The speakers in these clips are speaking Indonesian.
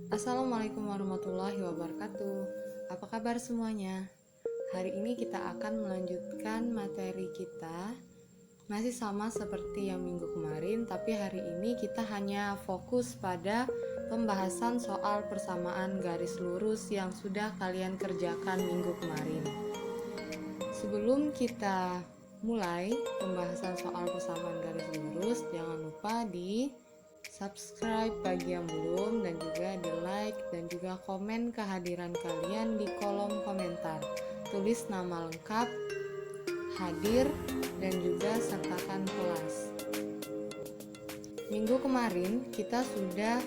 Assalamualaikum warahmatullahi wabarakatuh. Apa kabar semuanya? Hari ini kita akan melanjutkan materi kita. Masih sama seperti yang minggu kemarin, tapi hari ini kita hanya fokus pada pembahasan soal persamaan garis lurus yang sudah kalian kerjakan minggu kemarin. Sebelum kita mulai pembahasan soal persamaan garis lurus, jangan lupa di subscribe bagi yang belum, dan juga di like dan juga komen kehadiran kalian di kolom komentar. Tulis nama lengkap, hadir, dan juga sertakan kelas. Minggu kemarin kita sudah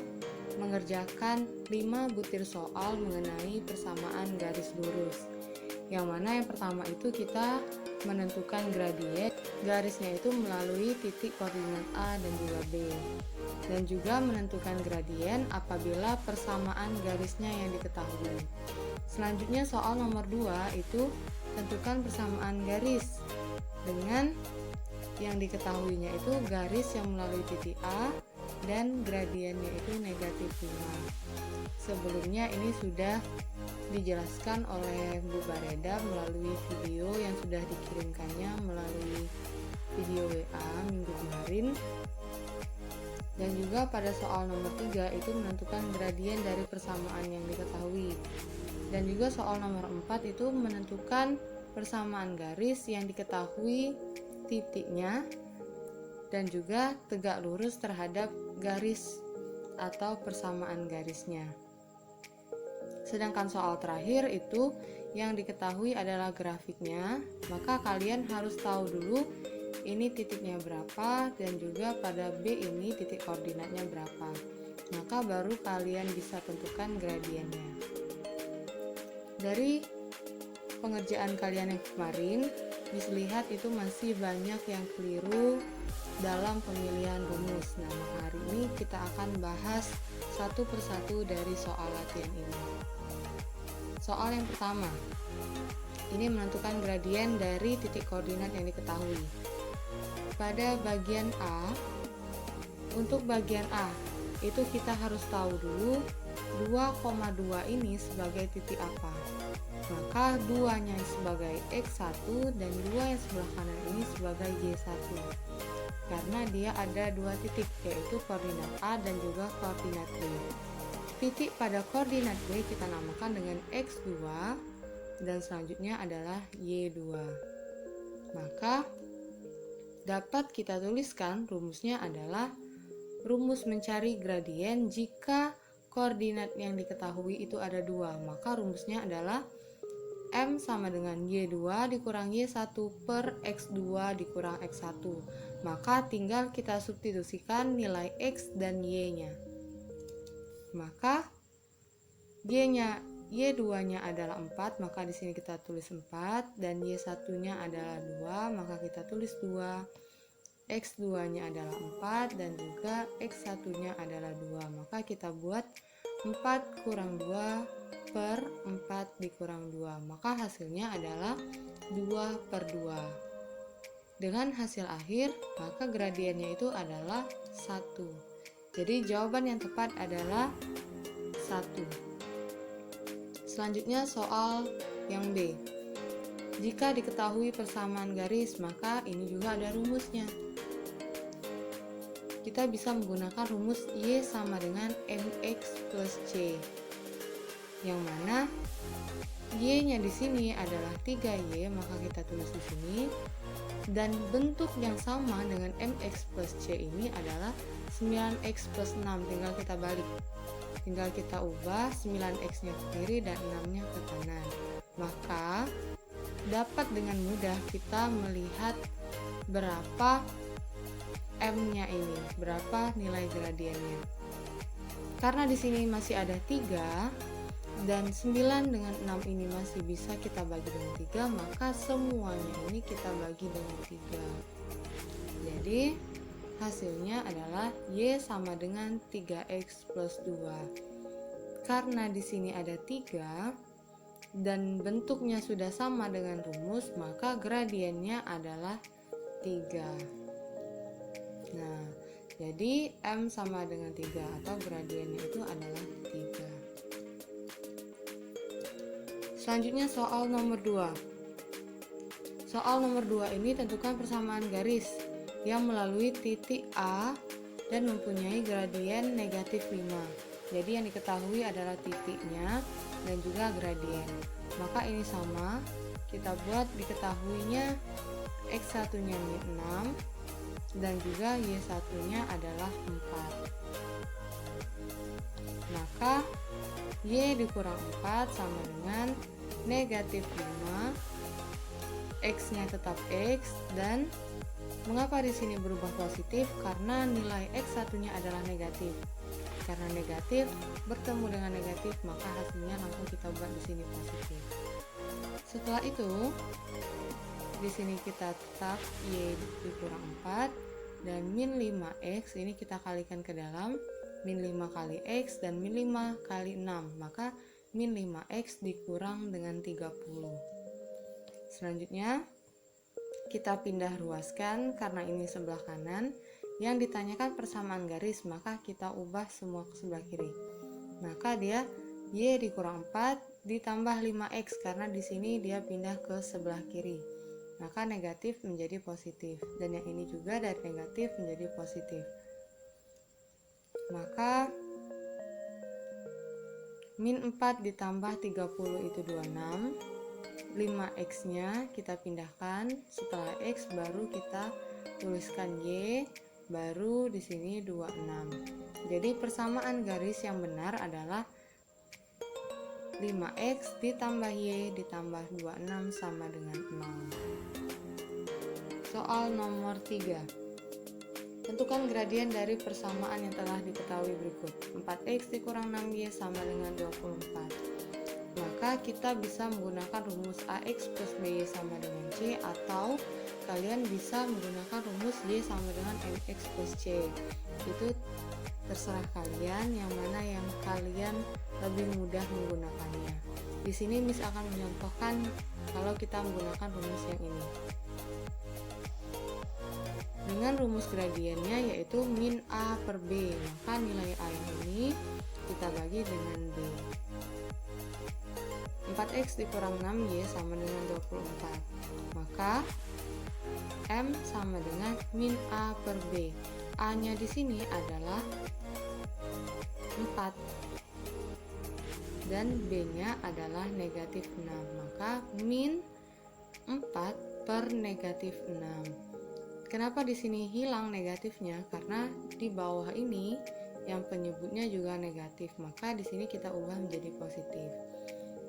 mengerjakan 5 butir soal mengenai persamaan garis lurus. Yang mana yang pertama itu kita menentukan gradien garisnya itu melalui titik koordinat A dan juga B, dan juga menentukan gradien apabila persamaan garisnya yang diketahui. Selanjutnya soal nomor 2 itu tentukan persamaan garis dengan yang diketahuinya itu garis yang melalui titik A dan gradiennya itu negatif 5. Sebelumnya ini sudah dijelaskan oleh Bu Bareda melalui video yang sudah dikirimkannya melalui video WA minggu kemarin. Dan juga pada soal nomor 3 itu menentukan gradien dari persamaan yang diketahui. Dan juga soal nomor 4 itu menentukan persamaan garis yang diketahui titiknya dan juga tegak lurus terhadap garis atau persamaan garisnya. Sedangkan soal terakhir itu yang diketahui adalah grafiknya, maka kalian harus tahu dulu ini titiknya berapa dan juga pada B ini titik koordinatnya berapa. Maka baru kalian bisa tentukan gradiennya. Dari pengerjaan kalian yang kemarin bisa lihat itu masih banyak yang keliru dalam pemilihan rumus. Nah, hari ini kita akan bahas satu persatu dari soal latihan ini. Soal yang pertama, ini menentukan gradien dari titik koordinat yang diketahui. Pada bagian A, untuk bagian A, itu kita harus tahu dulu 2,2 ini sebagai titik apa. Maka 2-nya sebagai X1 dan 2 yang sebelah kanan ini sebagai Y1. Karena dia ada 2 titik, yaitu koordinat A dan juga koordinat B. Titik pada koordinat B kita namakan dengan X2 dan selanjutnya adalah Y2. Maka dapat kita tuliskan rumusnya adalah rumus mencari gradien jika koordinat yang diketahui itu ada 2. Maka rumusnya adalah M sama dengan Y2 dikurang Y1 per X2 dikurang X1. Maka tinggal kita substitusikan nilai X dan Y-nya. Maka Y2-nya adalah 4, maka di sini kita tulis 4, dan Y1-nya adalah 2, maka kita tulis 2. X2-nya adalah 4 dan juga X1-nya adalah 2. Maka kita buat 4 kurang 2 per 4 dikurang 2. Maka hasilnya adalah 2 per 2. Dengan hasil akhir, maka gradiennya itu adalah 1. Jadi jawaban yang tepat adalah 1. Selanjutnya soal yang B. Jika diketahui persamaan garis, maka ini juga ada rumusnya. Kita bisa menggunakan rumus Y sama dengan MX plus C. Yang mana Y-nya di sini adalah 3Y, maka kita tulis di sini. Dan bentuk yang sama dengan MX plus C ini adalah 9X plus 6, tinggal kita balik. Tinggal kita ubah 9X-nya ke kiri dan 6-nya ke kanan. Maka dapat dengan mudah kita melihat berapa M-nya ini, berapa nilai gradiennya. Karena di sini masih ada 3 dan 9 dengan 6 ini masih bisa kita bagi dengan 3, maka semuanya ini kita bagi dengan 3. Jadi hasilnya adalah Y sama dengan 3X plus 2. Karena di sini ada 3 dan bentuknya sudah sama dengan rumus, maka gradiennya adalah 3. Nah, jadi M sama dengan 3 atau gradiennya itu adalah 3. Selanjutnya soal nomor 2. Soal nomor 2 ini tentukan persamaan garis yang melalui titik A dan mempunyai gradien negatif 5. Jadi yang diketahui adalah titiknya dan juga gradien. Maka ini sama, kita buat diketahuinya X1 nya 6 dan juga Y1 nya adalah 4. Maka Y dikurang 4 sama dengan negatif 5, X nya tetap X, dan mengapa di sini berubah positif? Karena nilai X1 nya adalah negatif. Karena negatif bertemu dengan negatif, maka hasilnya langsung kita buat di sini positif. Setelah itu, di sini kita tetap Y dikurang 4 dan min 5X ini kita kalikan ke dalam, min 5 kali X dan min 5 kali 6, maka min 5X dikurang dengan 30. Selanjutnya kita pindah ruaskan karena ini sebelah kanan. Yang ditanyakan persamaan garis, maka kita ubah semua ke sebelah kiri. Maka dia Y dikurang 4 ditambah 5X karena di sini dia pindah ke sebelah kiri. Maka negatif menjadi positif dan yang ini juga dari negatif menjadi positif. Maka min 4 ditambah 30 itu 26. 5X nya kita pindahkan, setelah X baru kita tuliskan Y, baru di sini 26. Jadi persamaan garis yang benar adalah 5X ditambah Y ditambah 26 sama dengan 0. Soal nomor 3. Tentukan gradien dari persamaan yang telah diketahui berikut. 4X dikurang 6Y sama dengan 24. Maka kita bisa menggunakan rumus AX plus BY sama dengan C, atau kalian bisa menggunakan rumus Y sama dengan MX plus C. Itu terserah kalian yang mana yang kalian lebih mudah menggunakannya. Di sini Miss akan mencontohkan kalau kita menggunakan rumus yang ini. Dengan rumus gradiennya yaitu min A per B, maka nilai A yang ini kita bagi dengan B. 4X dikurang 6Y sama dengan 24. Maka M sama dengan min A per B. A nya di sini adalah 4 dan B nya adalah negatif 6. Maka min 4 per negatif 6. Kenapa di sini hilang negatifnya? Karena di bawah ini yang penyebutnya juga negatif, maka di sini kita ubah menjadi positif.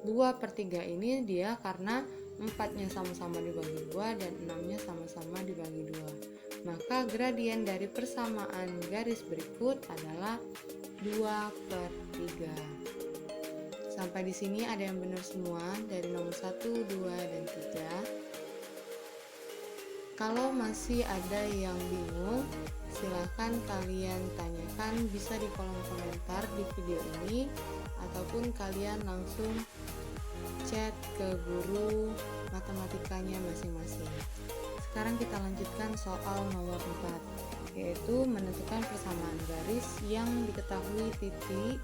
2/3 ini dia karena 4-nya sama-sama dibagi 2 dan 6-nya sama-sama dibagi 2. Maka gradien dari persamaan garis berikut adalah 2/3. Sampai di sini ada yang benar semua dari nomor 1, 2, dan 3. Kalau masih ada yang bingung, silahkan kalian tanyakan, bisa di kolom komentar di video ini ataupun kalian langsung chat ke guru matematikanya masing-masing. Sekarang kita lanjutkan soal nomor 4, yaitu menentukan persamaan garis yang diketahui titik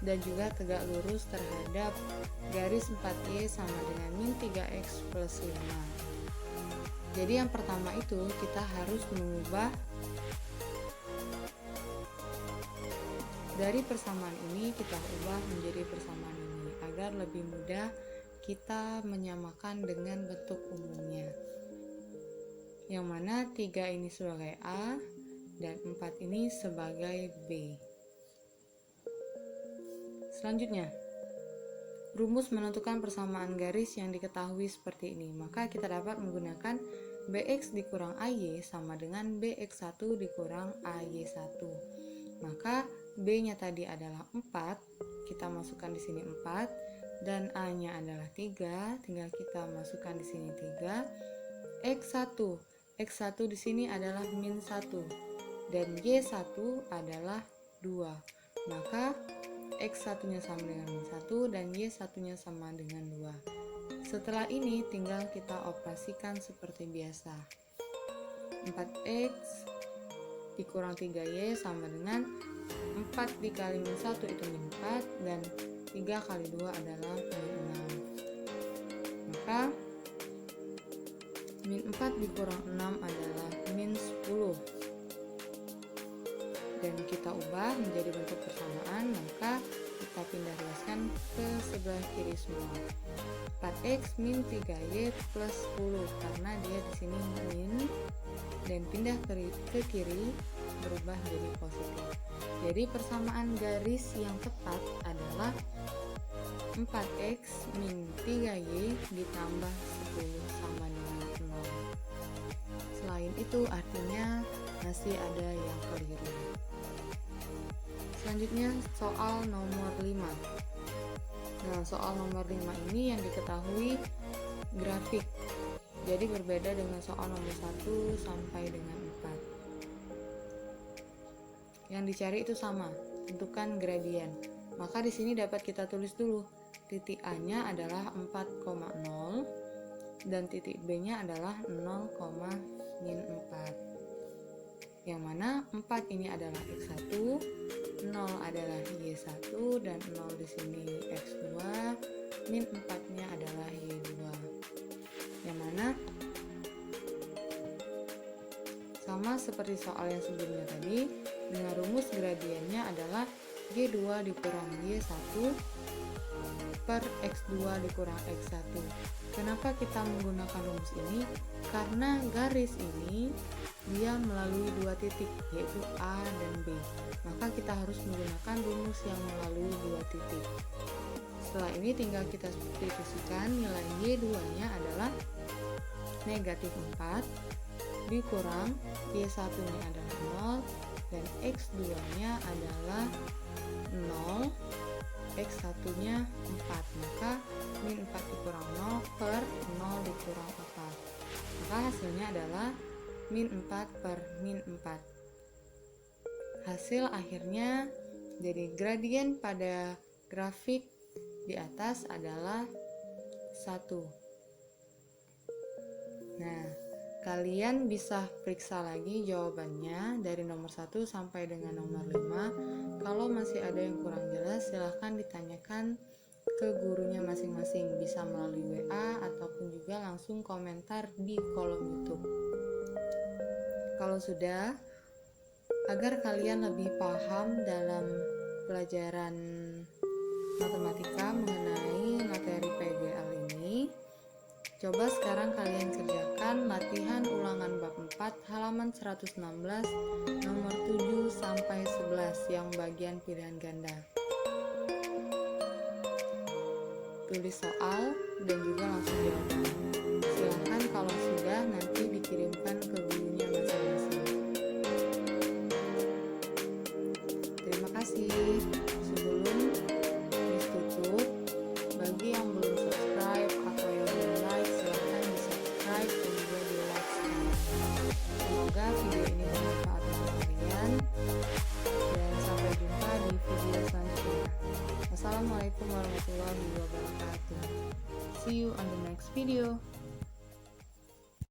dan juga tegak lurus terhadap garis 4Y sama dengan min 3X plus 5. Jadi yang pertama itu kita harus mengubah dari persamaan ini, kita ubah menjadi persamaan ini agar lebih mudah kita menyamakan dengan bentuk umumnya, yang mana 3 ini sebagai A dan 4 ini sebagai B. Selanjutnya, rumus menentukan persamaan garis yang diketahui seperti ini. Maka kita dapat menggunakan BX dikurang AY sama dengan BX1 dikurang AY1. Maka B nya tadi adalah 4, kita masukkan di sini 4, dan A nya adalah 3, tinggal kita masukkan di sini 3. X1 di sini adalah min 1 dan Y1 adalah 2. Maka X1 nya sama dengan min 1 dan Y1 nya sama dengan 2. Setelah ini tinggal kita operasikan seperti biasa. 4X dikurang 3Y sama dengan 4 dikali min 1 itu min 4 dan 3 kali 2 adalah min 6. Maka min 4 dikurang 6 adalah min 10. Dan kita ubah menjadi bentuk persamaan, maka kita pindah ruaskan ke sebelah kiri semua. 4x min 3y plus 10 karena dia di sini min, dan pindah ke kiri berubah jadi positif. Jadi persamaan garis yang tepat adalah 4x min 3y ditambah 10 sama dengan 0. Selain itu artinya masih ada yang keliru. Selanjutnya soal nomor 5. Nah, soal nomor 5 ini yang diketahui grafik. Jadi berbeda dengan soal nomor 1 sampai dengan 4. Yang dicari itu sama, tentukan gradien. Maka di sini dapat kita tulis dulu. Titik A-nya adalah 4,0 dan titik B-nya adalah 0, min 4. Yang mana 4 ini adalah x1, 0 adalah y1, dan 0 di sini x2, min 4-nya adalah y2. Yang mana sama seperti soal yang sebelumnya tadi, dengan rumus gradiennya adalah y2 dikurang y1 per x2 dikurang x1. Kenapa kita menggunakan rumus ini? Karena garis ini dia melalui dua titik, yaitu A dan B. Maka kita harus menggunakan rumus yang melalui dua titik. Setelah ini tinggal kita substitusikan, nilai y2-nya adalah negatif 4 dikurang y1-nya adalah 0 dan x2-nya adalah 0, x1-nya 4. Maka min 4 dikurang 0 per 0 dikurang 4. Maka hasilnya adalah min 4 per min 4. Hasil akhirnya jadi gradien pada grafik di atas adalah 1. Nah, kalian bisa periksa lagi jawabannya dari nomor 1 sampai dengan nomor 5. Kalau masih ada yang kurang jelas, silahkan ditanyakan ke gurunya masing-masing, bisa melalui WA ataupun juga langsung komentar di kolom YouTube. Kalau sudah, agar kalian lebih paham dalam pelajaran matematika mengenai materi PGL ini, coba sekarang kalian kerjakan latihan ulangan bab 4 halaman 116 nomor 7 sampai 11 yang bagian pilihan ganda. Tulis soal dan juga langsung jawaban. Silahkan kalau sudah nanti dikirimkan ke gurunya masing-masing.